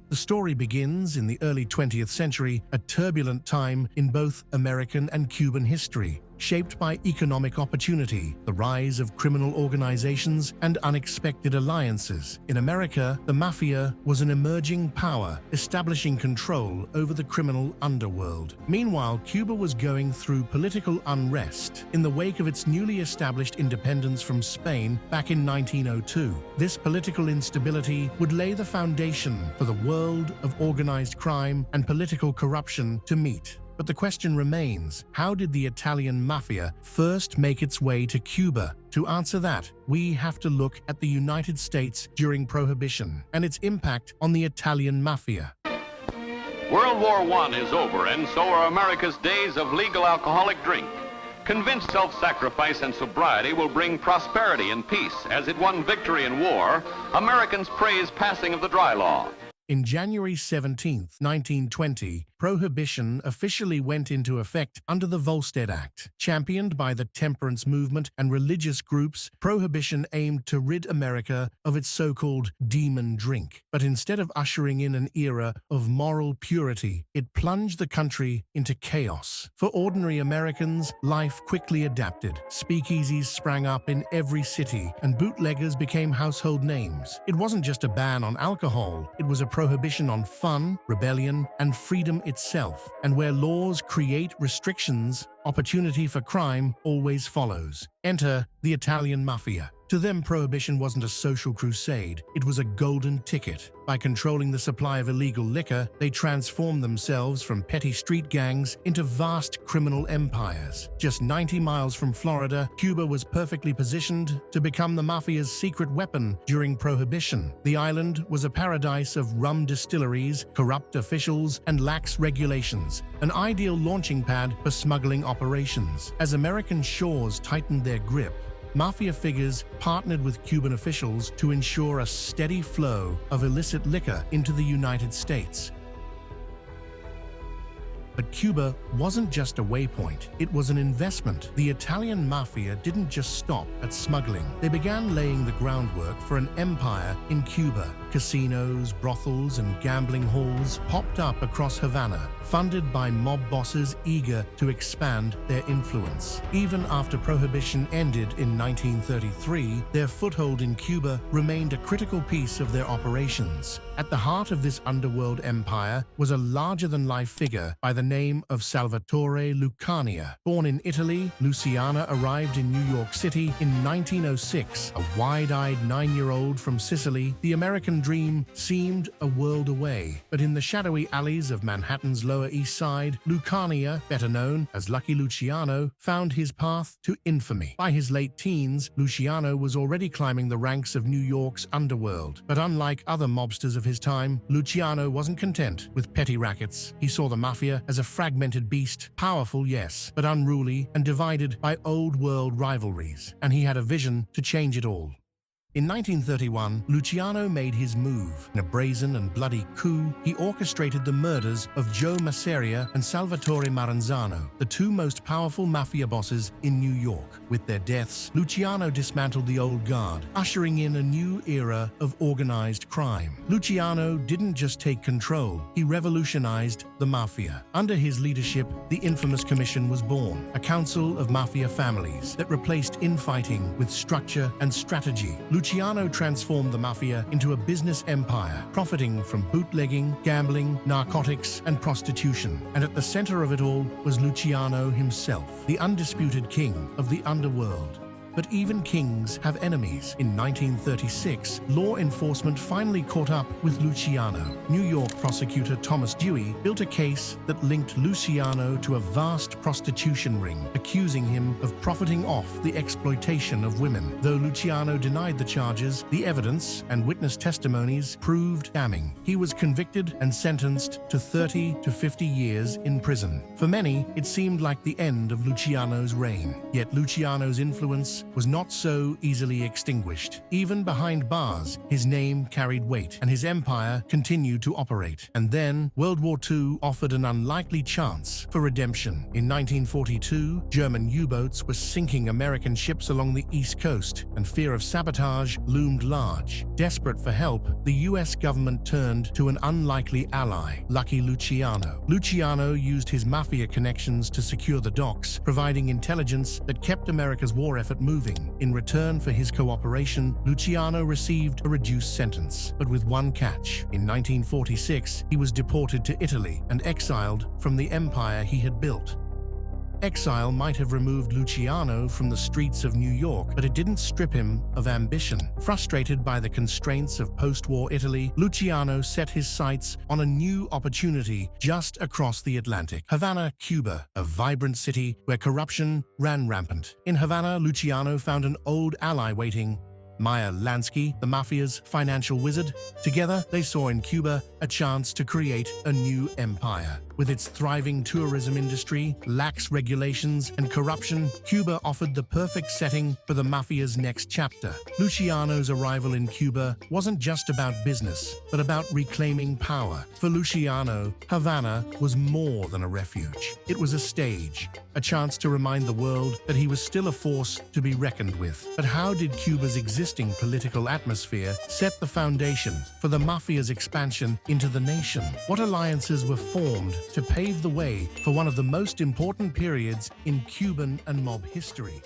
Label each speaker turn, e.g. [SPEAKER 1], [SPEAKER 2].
[SPEAKER 1] The story begins in the early 20th century, a turbulent time in both American and Cuban history, shaped by economic opportunity, the rise of criminal organizations, and unexpected alliances. In America, the Mafia was an emerging power, establishing control over the criminal underworld. Meanwhile, Cuba was going through political unrest in the wake of its newly established independence from Spain back in 1902. This political instability would lay the foundation for the world of organized crime and political corruption to meet. But the question remains, how did the Italian Mafia first make its way to Cuba? To answer that, we have to look at the United States during Prohibition and its impact on the Italian Mafia.
[SPEAKER 2] World War I is over, and so are America's days of legal alcoholic drink. Convinced self-sacrifice and sobriety will bring prosperity and peace. As it won victory in war, Americans praise passing of the dry law.
[SPEAKER 1] In January 17, 1920, Prohibition officially went into effect under the Volstead Act. Championed by the temperance movement and religious groups, Prohibition aimed to rid America of its so-called demon drink. But instead of ushering in an era of moral purity, it plunged the country into chaos. For ordinary Americans, life quickly adapted. Speakeasies sprang up in every city, and bootleggers became household names. It wasn't just a ban on alcohol, it was a prohibition on fun, rebellion, and freedom itself. And where laws create restrictions, opportunity for crime always follows. Enter the Italian Mafia. To them, Prohibition wasn't a social crusade, it was a golden ticket. By controlling the supply of illegal liquor, they transformed themselves from petty street gangs into vast criminal empires. Just 90 miles from Florida, Cuba was perfectly positioned to become the Mafia's secret weapon during Prohibition. The island was a paradise of rum distilleries, corrupt officials, and lax regulations, an ideal launching pad for smuggling operations. As American shores tightened their grip, Mafia figures partnered with Cuban officials to ensure a steady flow of illicit liquor into the United States. But Cuba wasn't just a waypoint, it was an investment. The Italian Mafia didn't just stop at smuggling. They began laying the groundwork for an empire in Cuba. Casinos, brothels, and gambling halls popped up across Havana, funded by mob bosses eager to expand their influence. Even after Prohibition ended in 1933, their foothold in Cuba remained a critical piece of their operations. At the heart of this underworld empire was a larger-than-life figure by the name of Salvatore Lucania. Born in Italy, Luciano arrived in New York City in 1906. A wide-eyed 9-year-old from Sicily, the American dream seemed a world away. But in the shadowy alleys of Manhattan's Lower East Side, Lucania, better known as Lucky Luciano, found his path to infamy. By his late teens, Luciano was already climbing the ranks of New York's underworld. But unlike other mobsters of his time, Luciano wasn't content with petty rackets. He saw the Mafia as a fragmented beast, powerful, yes, but unruly and divided by old-world rivalries. And he had a vision to change it all. In 1931, Luciano made his move. In a brazen and bloody coup, he orchestrated the murders of Joe Masseria and Salvatore Maranzano, the two most powerful mafia bosses in New York. With their deaths, Luciano dismantled the old guard, ushering in a new era of organized crime. Luciano didn't just take control, he revolutionized the Mafia. Under his leadership, the infamous commission was born, a council of mafia families that replaced infighting with structure and strategy. Luciano transformed the Mafia into a business empire, profiting from bootlegging, gambling, narcotics, and prostitution. And at the center of it all was Luciano himself, the undisputed king of the underworld. But even kings have enemies. In 1936, law enforcement finally caught up with Luciano. New York prosecutor Thomas Dewey built a case that linked Luciano to a vast prostitution ring, accusing him of profiting off the exploitation of women. Though Luciano denied the charges, the evidence and witness testimonies proved damning. He was convicted and sentenced to 30 to 50 years in prison. For many, it seemed like the end of Luciano's reign. Yet Luciano's influence was not so easily extinguished. Even behind bars, his name carried weight, and his empire continued to operate. And then, World War II offered an unlikely chance for redemption. In 1942, German U-boats were sinking American ships along the East Coast, and fear of sabotage loomed large. Desperate for help, the US government turned to an unlikely ally, Lucky Luciano. Luciano used his Mafia connections to secure the docks, providing intelligence that kept America's war effort moving. In return for his cooperation, Luciano received a reduced sentence, but with one catch. In 1946, he was deported to Italy and exiled from the empire he had built. Exile might have removed Luciano from the streets of New York, but it didn't strip him of ambition. Frustrated by the constraints of post-war Italy, Luciano set his sights on a new opportunity just across the Atlantic. Havana, Cuba, a vibrant city where corruption ran rampant. In Havana, Luciano found an old ally waiting, Meyer Lansky, the Mafia's financial wizard. Together, they saw in Cuba a chance to create a new empire. With its thriving tourism industry, lax regulations, and corruption, Cuba offered the perfect setting for the Mafia's next chapter. Luciano's arrival in Cuba wasn't just about business, but about reclaiming power. For Luciano, Havana was more than a refuge. It was a stage, a chance to remind the world that he was still a force to be reckoned with. But how did Cuba's existing political atmosphere set the foundation for the Mafia's expansion into the nation? What alliances were formed to pave the way for one of the most important periods in Cuban and mob history?